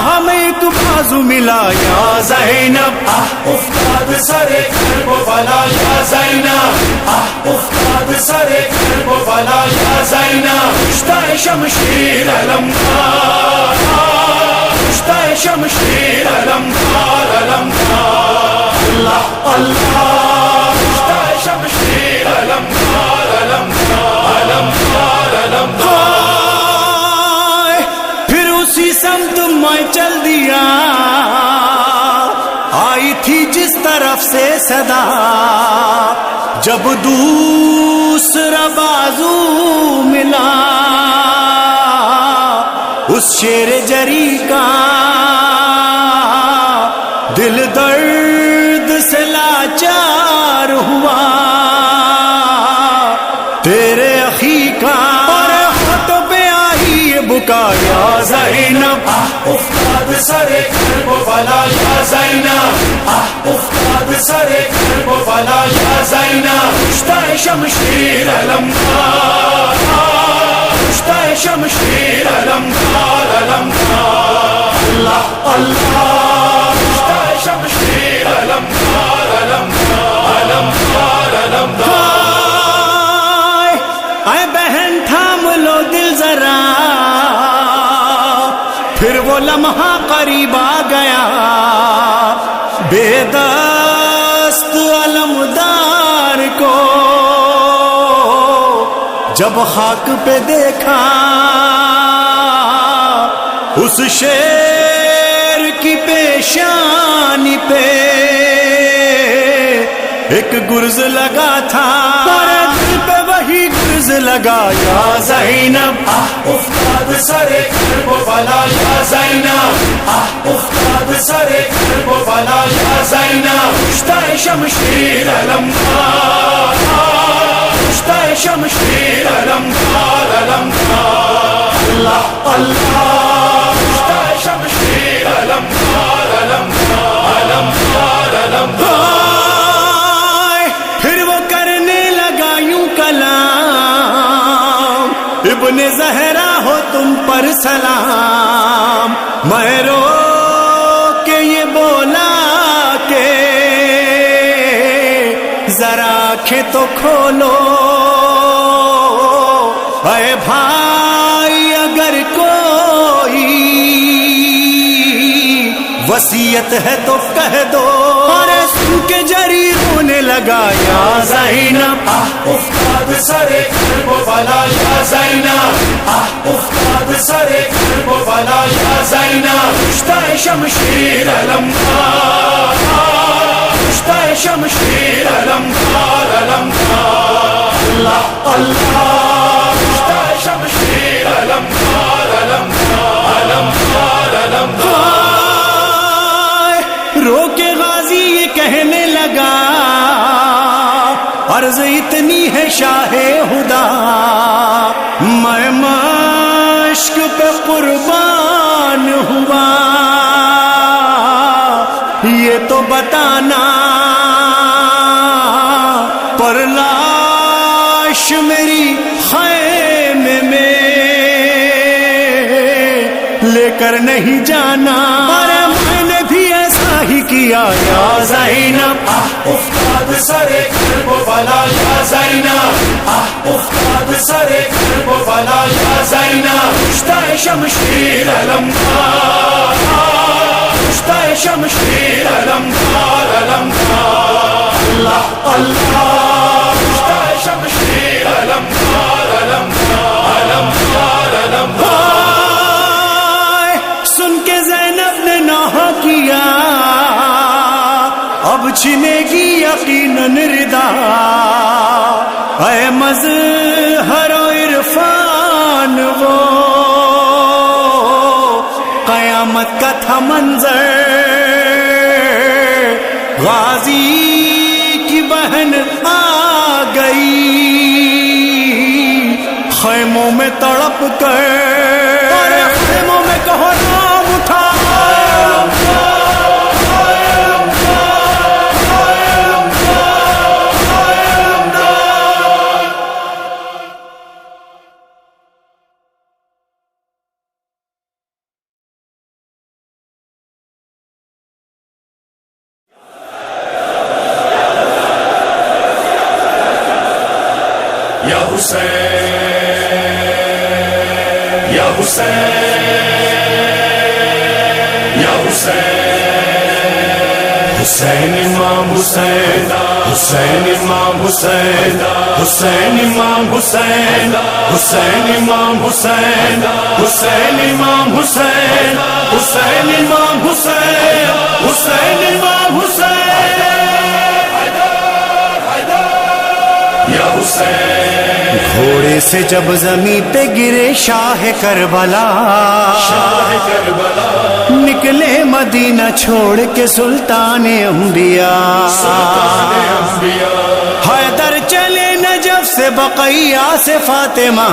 ہمیں ایک بازو ملا یا زینب افتاد سر کرب و بلا یا زینب افتاد سر کرب و بلا یا زینب کشتہ شمشیر علمدار کشتہ شمشیر علمدار علمدار اللہ اللہ کشتہ شمشیر علمدار علمدار علمدار علمدار سمت میں چل دیا آئی تھی جس طرف سے صدا جب دوسرا بازو ملا اس شیر جری کا دل درد سے لاچار ہوا تیرے اخی کا بکا یا زینب افتاد سر کرب و بلا یا زینب افتاد سر کرب و بلا یا زینب کشتہ شمشیر علمدار کشتہ شمشیر علمدار علمدار اللہ اللہ کشتہ شمشیر علمدار علمدار علمدار علمدار اے بہن تھام لو دل ذرا پھر وہ لمحہ قریب آ گیا بے دست علمدار کو جب خاک پہ دیکھا اس شیر کی پیشانی پہ ایک گرز لگا تھا دل پہ وہی گرز لگا یا زینب افتاد سر کرب و بلا یا زینب افتاد سر کرب و بلا یا زینب کشتہ شمشیر علمدار کشتہ شمشیر علمدار علمدار اللہ اللہ کشتہ شمشیر علمدار علمدار علمدار علمدار ابن زہرا ہو تم پر سلام میں رو کے یہ بولا کہ ذرا آنکھیں تو کھولو اے بھائی اگر کوئی وصیت ہے تو کہہ دو اور سن کے جری رونے لگا یا زینب افتاد سر کرب و بلا یا زینب افتاد سر کرب و بلا یا زینب کشتہ شمشیر علمدار کشتہ شمشیر علمدار علمدار اللہ اللہ کشتہ شمشیر علمدار علمدار علمدار علمدار رو کے غازی یہ کہنے لگا عرض اتنی ہے شاہ خدا میں مشک پہ قربان ہوا یہ تو بتانا پر لاش میری خیمے میں لے کر نہیں جانا میں نے بھی ایسا ہی کیا یا زینب افتاد سر کرب و بلا یا زینب افتاد سر کرب و بلا یا زینب کشتہ شمشیر علمدار کشتہ شمشیر علمدار علمدار اللہ اللہ کشتہ شمشیر علمدار علمدار علمدار علمدار پوچھنے کی یقیناً ردا، اے مظہر و عرفان وہ قیامت کا تھا منظر، غازی کی بہن آ گئی خیموں میں تڑپ کر، اور خیموں میں کہو نام اٹھا، یا حسین یا حسین یا حسین، حسین امام حسین، حسین امام حسین، حسین امام حسین، حسین امام حسین، حسین امام حسین، حسین امام حسین، حسین امام حسین یا حسین۔ گھوڑے سے جب زمین پہ گرے شاہ کربلا، شاہ کربلا نکلے مدینہ چھوڑ کے سلطان انبیاء، سلطان انبیاء، حیدر چلے نجف سے بقیہ سے فاطمہ،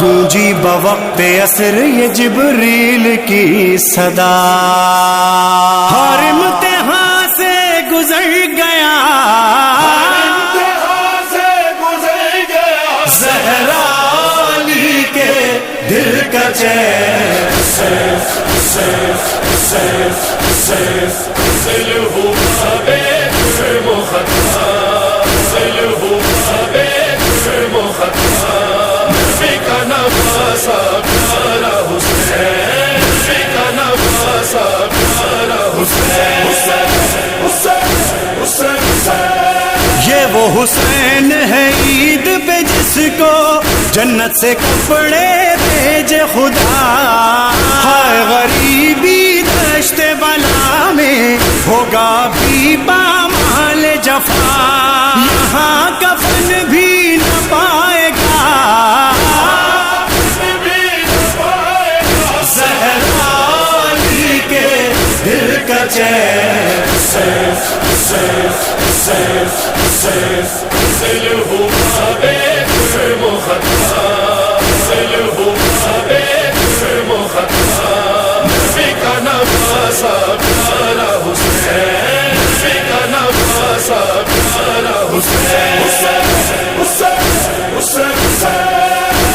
گونجی بوقت عصر یہ جبریل کی صدا، ہر امتحان سے گزر گیا زہرا علی کے دل کا چین، یہ وہ حسین ہے عید پہ جس کو جنت سے کپڑے بھیجے خدا، ہائے غریبی دشت بلا میں ہوگا بھی پامال جفا، یہاں کفن بھی نہ پائے گا زہرا علی کے دل کا چین،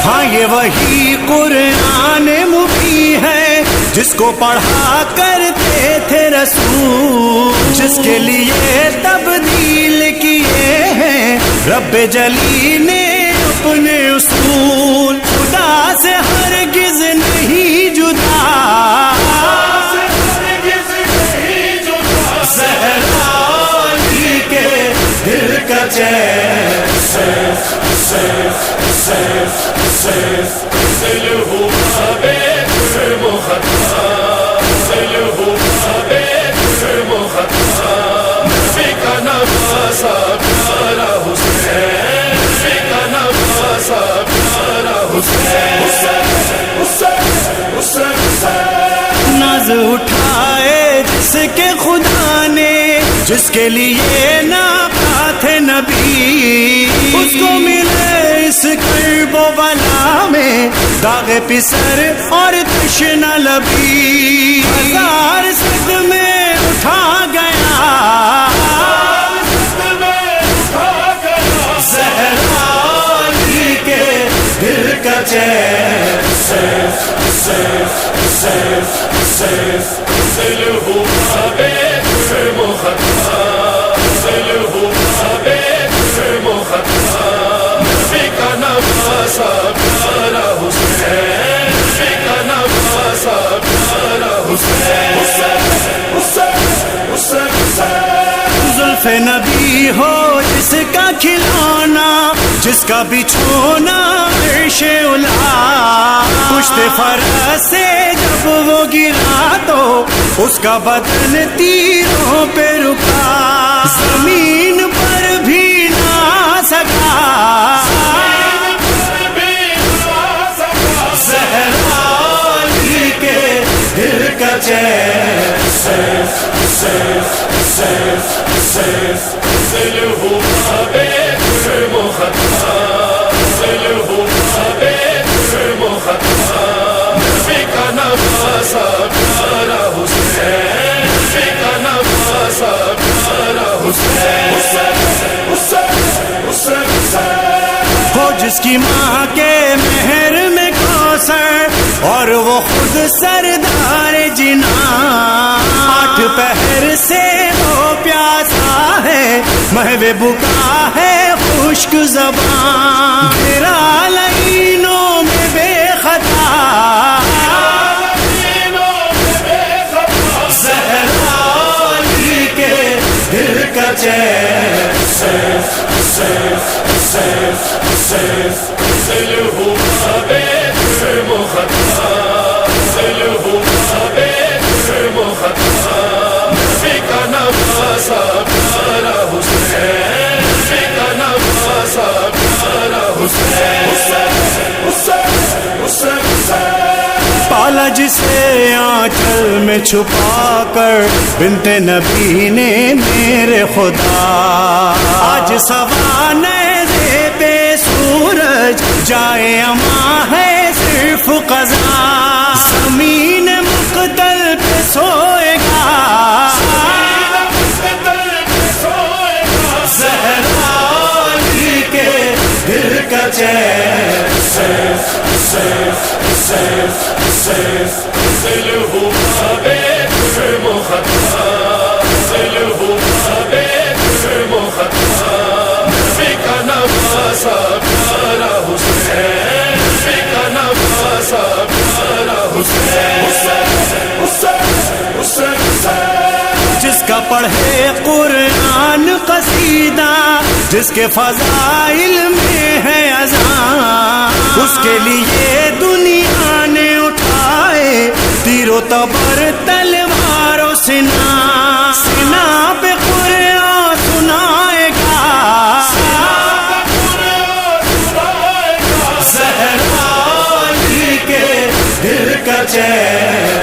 ہاں یہ وہی قرآن مبین ہے جس کو پڑھا کرتے تھے رسول، جس کے لیے تبدیل کیے ہیں رب جلی نے اپنے اصول، خدا سے ہرگز نہیں جدا زہرا علی کے دل کا چین، ناز اٹھائے جس کے خدا نے، جس کے لیے ناپا تھے نبی، اس کو ملے اس کرب و بلا میں داغ پسر اور تشنہ لبی، ہزار صدمے اٹھا گیا زہرا علی کے دل کا چین، زلف نبی ہو جس کا کھلونا، جس کا بچھونا عرش اعلیٰ، پشت فرس سے جب وہ گرا تو اس کا بدن تیروں پہ رکا، زمین پر بھی نہ سکا، زہرا علی کے دل کا چین، ہو جس کی ماں کے مہر میں کوثر اور وہ خود سردار جنان، 8 پہر سے وہ پیاسا ہے، محو بکا ہے خشک زبان، گھرا لعینوں میں بے خطا، زہرا علی کے دل کا چین، پالا جسے آنچل میں چھپا کر بنت نبی نے میرے خدا، آج سوانح پہ سورج جائے اما ہے صرف قضا، زمین مقتل پہ سوئے گا، زہرا علی کے دل کا چین، جس کا پڑھے قرآن قصیدہ، جس کے فضائل میں ہے اذان، اس کے لیے دنیا نے اٹھائے تیر و تبر تلوار و سنا، سنا پہ قرآن سنائے گا، زہرا علی کے دل کا چین،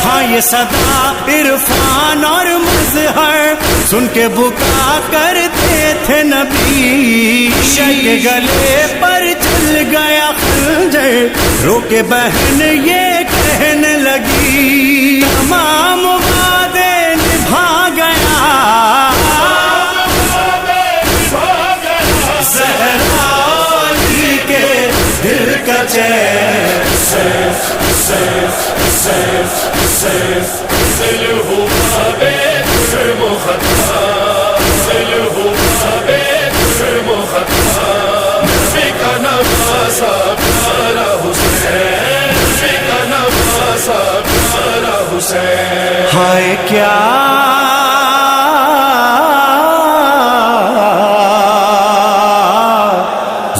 ہاں یہ صدا عرفان اور مظہر سن کے بکا کرتے تھے نبی، شک گلے پر چل گیا خنجر، رو کے بہن یہ کہنے لگی، تمام وعدے نبھا گیا، زہرا علی کے دل کا چین، ہائے کیا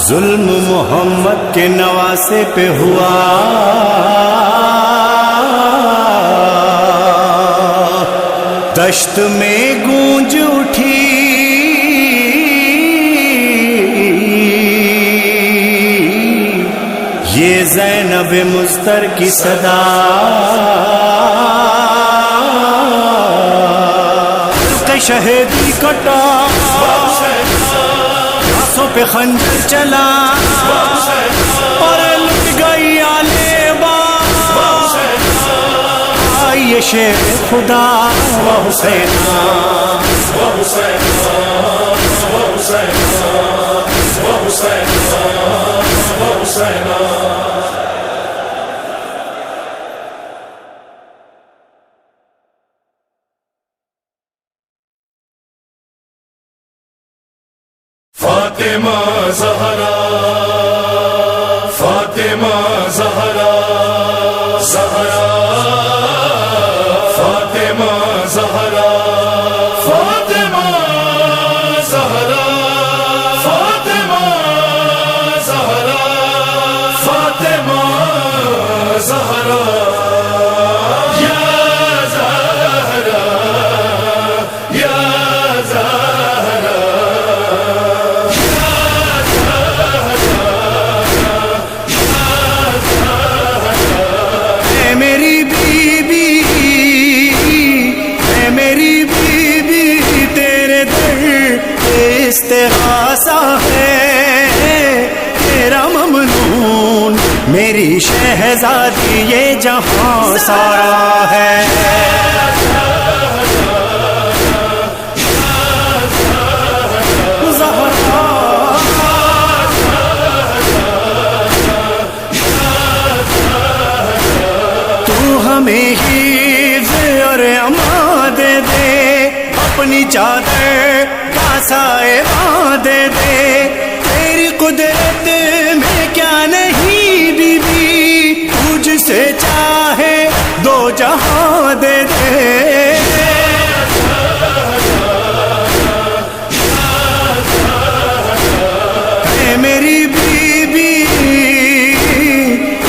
ظلم محمد کے نواسے پہ ہوا، دشت میں گونج اٹھی یہ زینب مضطر کی صدا، شہیدی کٹا، ہاتھوں پہ خنجر چلا، اور لٹ گئی آلے باپ، آئیے شیر خدا و حسینہ، فاطمہ زہرا فاطمہ زہرا زہرا فاطمہ زہرا فاطمہ زہرا فاطمہ زہرا فاطمہ زہرا یا زہرا یا زہرا میری بیوی اے میری بیوی تیرے در استغاثہ ہے تیرا ممنون میری شہزادی یہ جہاں سارا ہے ہمیں حفظ اور امان دے دے اپنی چادر کا سائے دے دے تیری قدرت میں کیا نہیں بی بی تجھ سے چاہے دو جہاں دے دے اے میری بیوی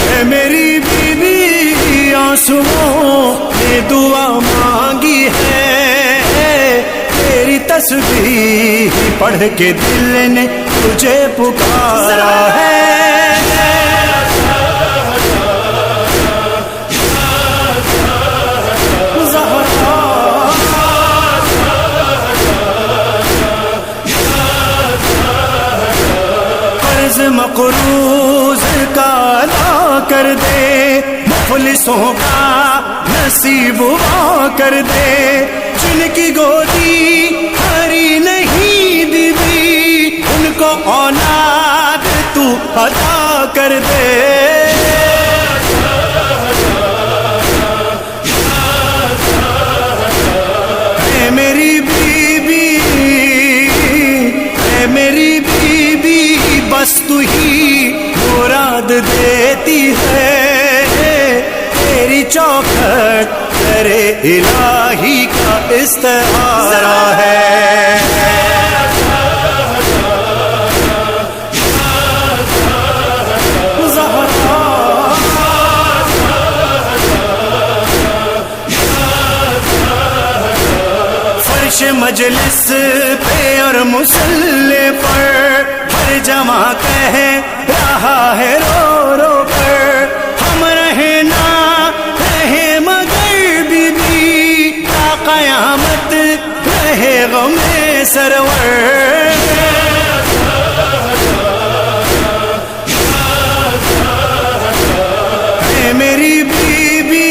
اے میری بیوی آنسوؤں نے دعا مانگی ہے تیری تسبیح پڑھ کے دل نے تجھے پکارا ہے قرض مقروض کا ادا کر دے مفلسوں کا نصیب وا کر دے جن کی گودی بھری نہیں بی بی ان کو اولاد تو عطا کر دے اے میری بیوی اے میری بیوی بس تو ہی مراد دیتی ہے تیری چوکھٹ کرے الہی کا استعارہ ہے فرش مجلس پہ اور مصلی پر ہر جمع کہہ رہا ہے رو رو کر ہم رہے نہ رہے مگر بی بی تا قیامت رہے غم سرور اے میری بیوی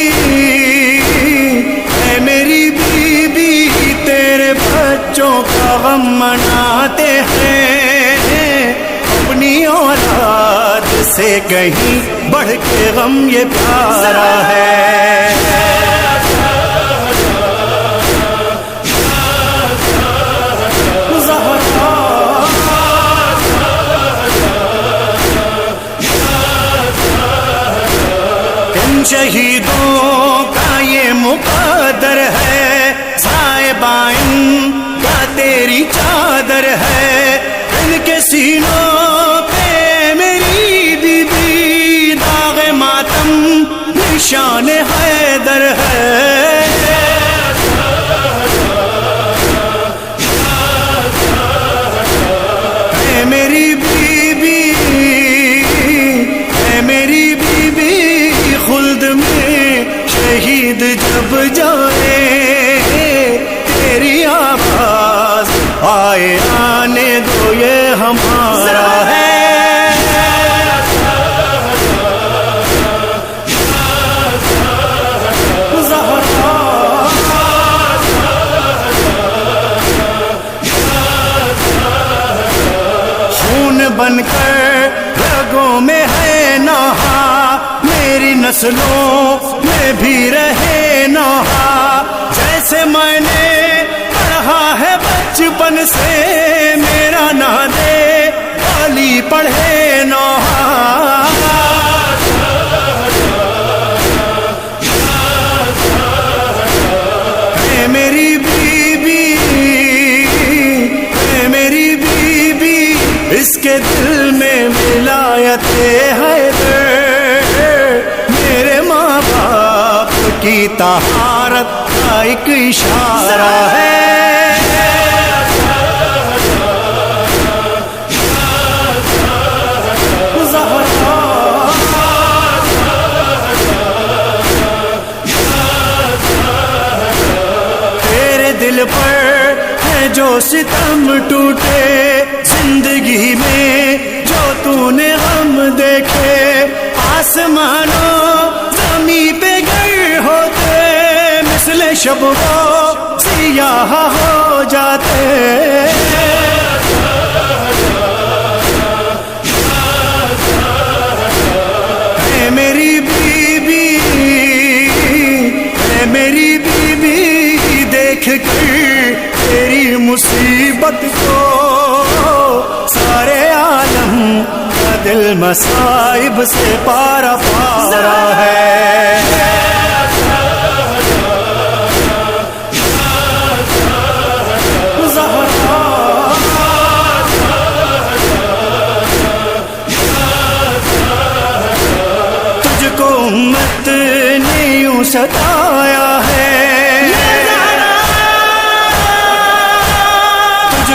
اے میری بیوی تیرے بچوں کا غم مناتے ہیں اپنی اولاد سے کہیں بڑھ کے غم یہ پیارا ہے ان شہیدوں کا یہ مقدر ہے صاحبائن کا تیری چادر ہے ان کے سینوں پہ میری بی بی داغ ماتم نشان حیدر ہے اے میری بیوی اے میری بیوی خلد میں شہید جب جائے تیری آواز آئے آنے دو یہ ہمارا ہے خون بن کر رگوں میں ہے نہا میری نسلوں میں بھی رہے نہا جیسے میں نے پڑھا ہے بچپن سے میرا نہ دے نبی پڑھے نوحہ، اے میری بیوی، اے میری بیوی، اس کے دل میں ولایت حیدر، میرے ماں باپ کی طہارت کا ایک اشارہ ہے۔ دل پر ہے جو ستم ٹوٹے، زندگی میں جو تو نے غم دیکھے، آسمانوں زمین پہ گر ہوتے، مثل شب وہ سیاہ ہو جاتے۔ اے میری بیوی، اے میری بیوی، دیکھ کر تیری مصیبت کو سارے عالم کا دل مصائب سے پارا پارا ہے۔ تجھ کو امت نے یوں ستایا ہے،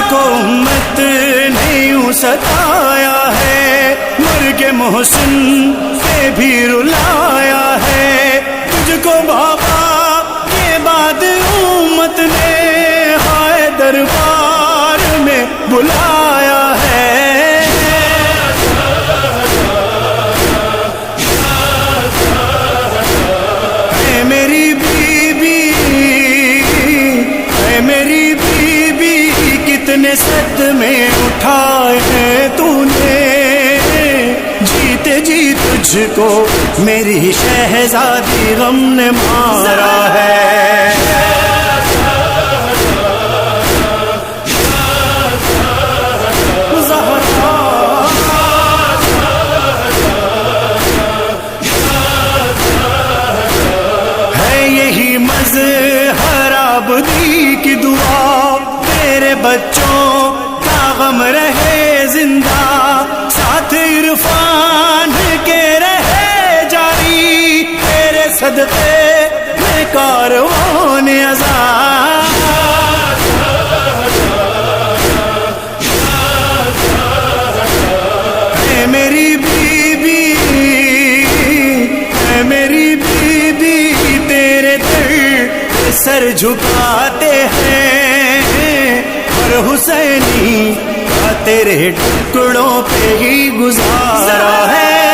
کو امت نے یوں ستایا ہے، مر کے محسن سے بھی رلایا ہے، تجھ کو بابا کے بعد امت نے ہائے دربار میں بلایا ہے۔ اے میری بیوی، اے میری بیوی، کتنے صدمے اٹھائے ہیں تو نے، جیتے جی تجھ کو میری شہزادی غم نے مارا ہے۔ ہے یہی مظہر عابدی کی دعا، تیرے بچوں کا غم رہے زندہ، ساتھ عرفان کے رہے جاری، تیرے صدقے میں کاروان آزاد۔ اے میری بیوی، اے میری بیوی، تیرے در سر جھکاتے ہیں، اور حسینی کا تیرے ٹکڑوں پہ ہی گزارا ہے۔